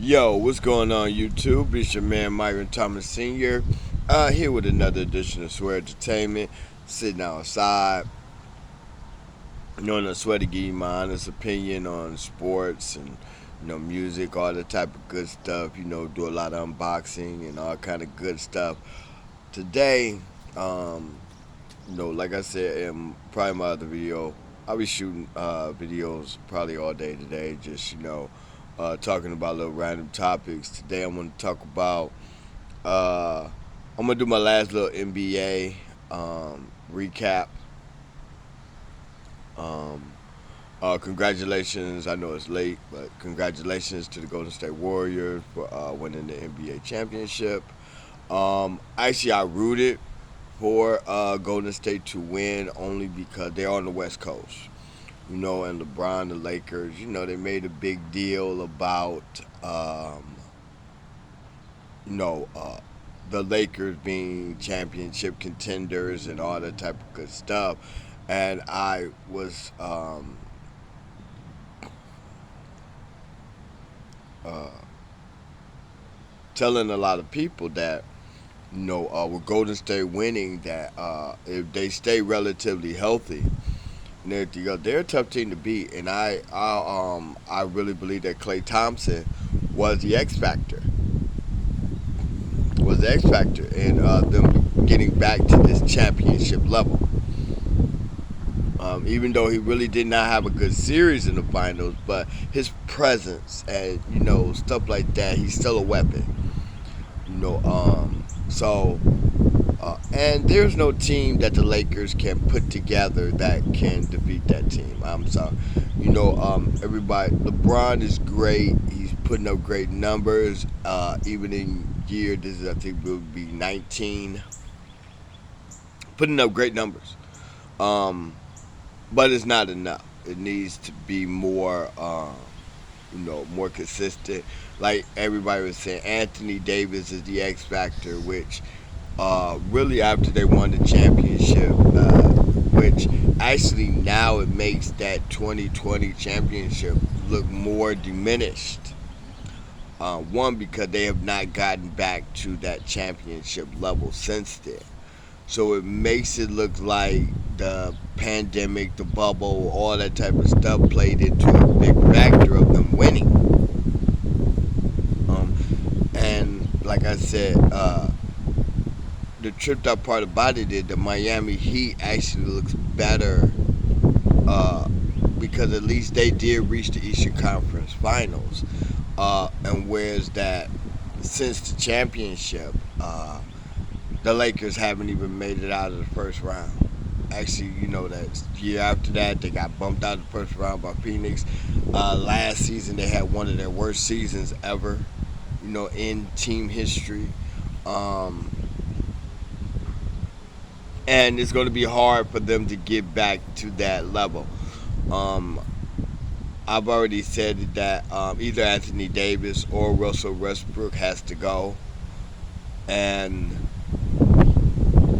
Yo, what's going on YouTube? It's your man Myron Thomas Sr. Here with another edition of Swear Entertainment. Sitting outside, I swear to give you my honest opinion on sports and music, all the type of good stuff. Do a lot of unboxing and all kind of good stuff. Today, like I said in probably my other video, I'll be shooting videos probably all day today. Just talking about little random topics. Today I'm going to talk about. I'm gonna do my last little NBA recap. Um, Congratulations! I know it's late, but congratulations to the Golden State Warriors for winning the NBA championship. Actually, I rooted for Golden State to win only because they're on the West Coast. And LeBron, the Lakers, they made a big deal about, you know, uh, the Lakers being championship contenders and all that type of good stuff. And I was uh, telling a lot of people that, with Golden State winning, that if they stay relatively healthy, and everything else, they're a tough team to beat. And I really believe that Klay Thompson was the X factor, in them getting back to this championship level. Even though he really did not have a good series in the finals, but his presence and stuff like that, he's still a weapon. So and there's no team that the Lakers can put together that can defeat that team. I'm sorry. Everybody, LeBron is great. He's putting up great numbers. Even in year, this is I think will be 19, putting up great numbers. Um, but it's not enough. It needs to be more, more consistent. Like everybody was saying, Anthony Davis is the X factor, which really after they won the championship, which actually now it makes that 2020 championship look more diminished. One, because they have not gotten back to that championship level since then. So it makes it look like the pandemic, the bubble, all that type of stuff played into a big factor of them winning. And like I said, the tripped out part about it is the Miami Heat actually looks better uh, because at least they did reach the Eastern Conference Finals. And whereas that since the championship, the Lakers haven't even made it out of the first round. Actually, that year after that, they got bumped out of the first round by Phoenix. Last season, they had one of their worst seasons ever, in team history. Um, and it's going to be hard for them to get back to that level. Um, I've already said that either Anthony Davis or Russell Westbrook has to go, and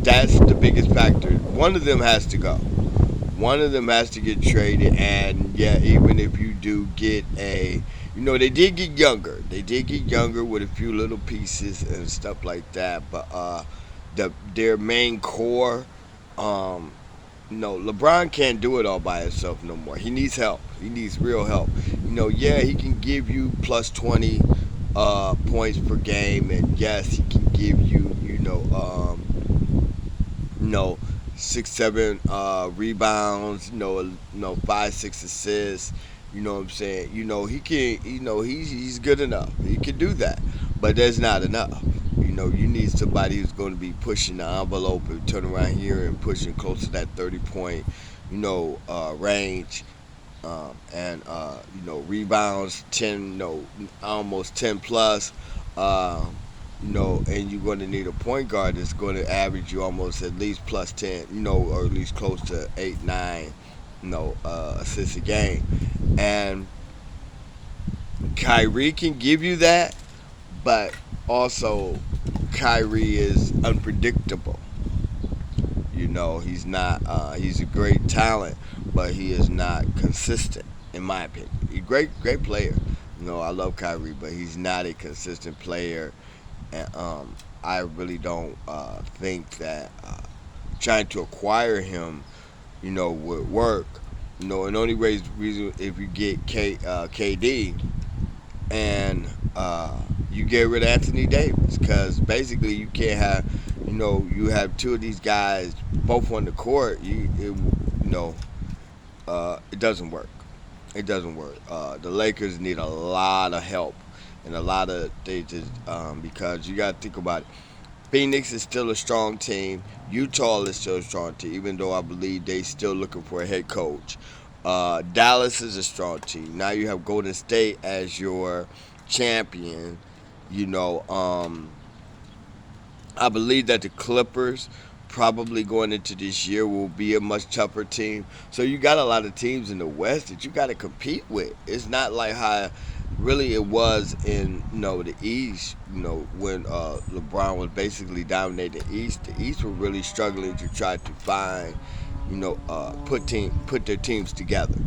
that's the biggest factor. One of them has to go. One of them has to get traded, and yeah, even if you do get they did get younger. They did get younger with a few little pieces and stuff like that, but their main core. Um, no, LeBron can't do it all by himself no more. He needs help. He needs real help. Yeah, he can give you plus 20 points per game, and yes, he can give you, you know, 6, 7 rebounds, 5, 6 assists. You know what I'm saying? He can. He's good enough. He can do that, but that's not enough. You need somebody who's going to be pushing the envelope and turn around here and pushing close to that 30 point, range, and rebounds 10, almost 10 plus. Uh, and you're going to need a point guard that's going to average you almost at least plus 10, or at least close to 8, 9, assists a game. And Kyrie can give you that, but also Kyrie is unpredictable. He's not. He's a great talent, but he is not consistent, in my opinion. He's a great player, I love Kyrie, but he's not a consistent player, and I really don't think that trying to acquire him, would work. And the only reason if you get KD and you get rid of Anthony Davis, because basically you can't have, you have two of these guys both on the court. It doesn't work. It doesn't work. The Lakers need a lot of help and a lot of they just because you got to think about it. Phoenix is still a strong team. Utah is still a strong team, even though I believe they still looking for a head coach. Dallas is a strong team. Now you have Golden State as your champion. You know, I believe that the Clippers probably going into this year will be a much tougher team. So you got a lot of teams in the West that you got to compete with. It's not like how really it was in the East. When LeBron was basically dominating the East. The East were really struggling to try to find put their teams together.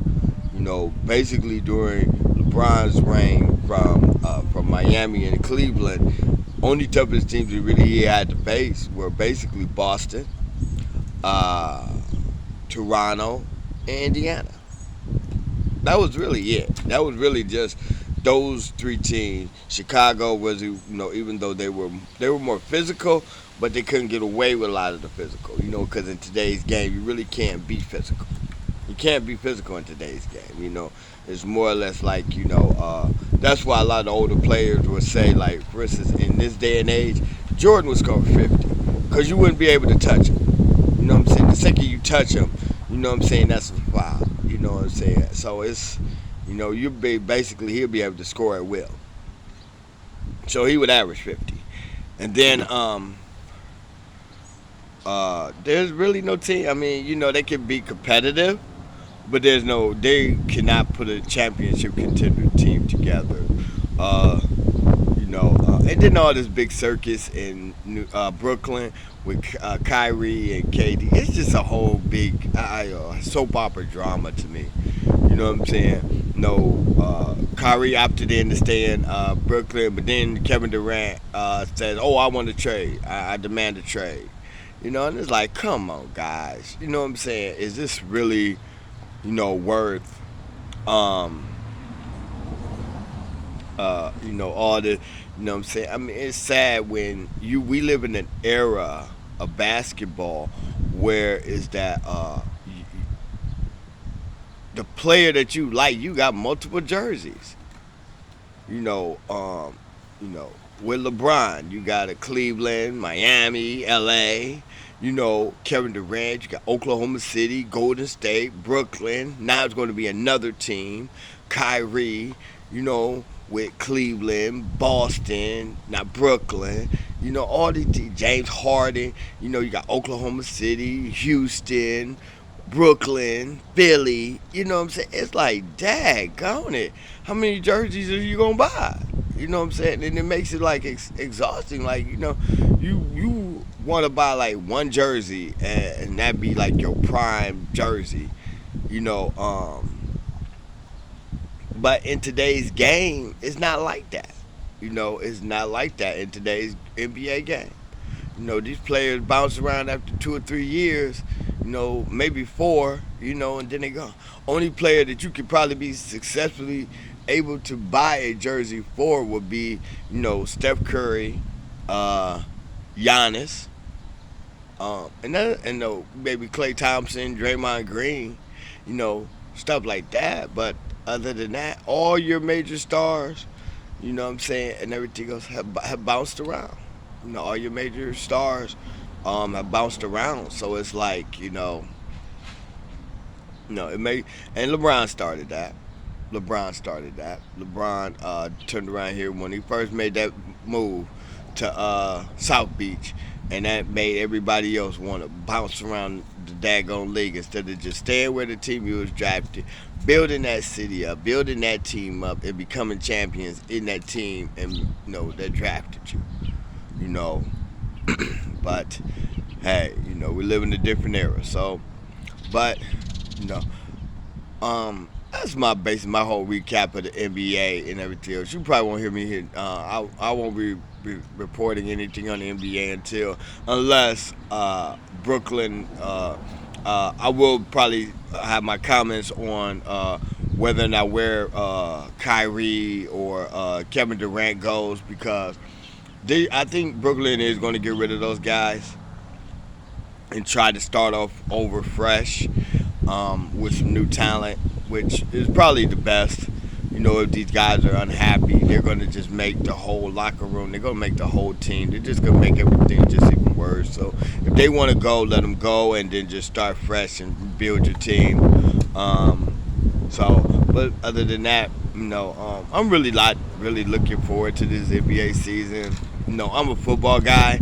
Basically during LeBron's reign from Miami and Cleveland, only toughest teams that really he had to face were basically Boston, uh, Toronto, and Indiana. That was really it. That was really just those three teams. Chicago was, even though they were more physical, but they couldn't get away with a lot of the physical. Because in today's game, you really can't be physical. You can't be physical in today's game. It's more or less like that's why a lot of the older players would say, like, for instance, in this day and age, Jordan would score 50 because you wouldn't be able to touch him. You know what I'm saying? The second you touch him, you know what I'm saying, that's a foul. You know what I'm saying? So it's, you be basically he'll be able to score at will. So he would average 50, and then there's really no team. I mean, they can be competitive, but they cannot put a championship contender team together. Uh, and then all this big circus in Brooklyn with Kyrie and KD. It's just a whole big soap opera drama to me. You know what I'm saying? No, Kyrie opted in to stay in Brooklyn, but then Kevin Durant said, "Oh, I want to trade. I demand a trade." And it's like, come on, guys. You know what I'm saying? Is this really, worth um, all the, what I'm saying? I mean, it's sad when we live in an era of basketball where is that the player that you like, you got multiple jerseys. You know, um, you know, with LeBron, you got a Cleveland, Miami, LA. Kevin Durant, you got Oklahoma City, Golden State, Brooklyn. Now it's going to be another team. Kyrie, with Cleveland, Boston, now Brooklyn. All these teams. James Harden. You got Oklahoma City, Houston, Brooklyn, Philly. You know what I'm saying? It's like, daggone it. How many jerseys are you going to buy? You know what I'm saying? And it makes it like exhausting. Like, you want to buy like one jersey and that be like your prime jersey. You know, but in today's game, it's not like that. It's not like that in today's NBA game. These players bounce around after 2 or 3 years, maybe four, and then they go. Only player that you could probably be successfully able to buy a jersey for would be, Steph Curry, uh, Giannis, and maybe Klay Thompson, Draymond Green, stuff like that. But other than that, all your major stars, what I'm saying, and everything else have bounced around. All your major stars have bounced around. So it's like, it may, and LeBron started that. LeBron turned around here when he first made that move to South Beach, and that made everybody else want to bounce around the daggone league instead of just staying where the team you was drafted, building that city up, building that team up, and becoming champions in that team, and that drafted you. You know, but hey, we live in a different era. So, but you know, That's my basic, my whole recap of the NBA and everything else. You probably won't hear me here. I won't be reporting anything on the NBA until unless Brooklyn. I will probably have my comments on whether or not where Kyrie or Kevin Durant goes because I think Brooklyn is going to get rid of those guys and try to start off over fresh with some new talent, which is probably the best. You know, if these guys are unhappy, they're going to just make the whole locker room, they're going to make the whole team, they're just going to make everything just even worse. So if they want to go, let them go and then just start fresh and build your team. Um, but other than that, I'm really looking forward to this NBA season. I'm a football guy.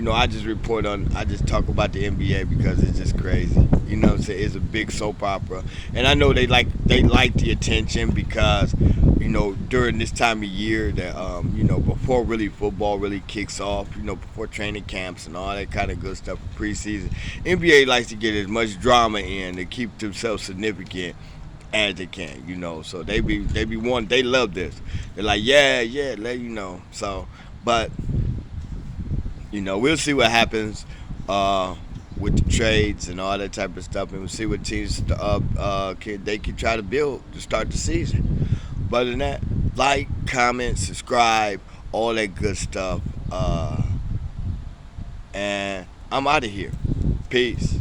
I just talk about the NBA because it's just crazy. You know what I'm saying? It's a big soap opera. And I know they like the attention because, during this time of year that, before really football really kicks off, before training camps and all that kind of good stuff for preseason, NBA likes to get as much drama in to keep themselves significant as they can. So they love this. They're like, yeah, let you know. So, but we'll see what happens with the trades and all that type of stuff, and we'll see what teams can try to build to start the season. But other than that, like, comment, subscribe, all that good stuff, and I'm out of here. Peace.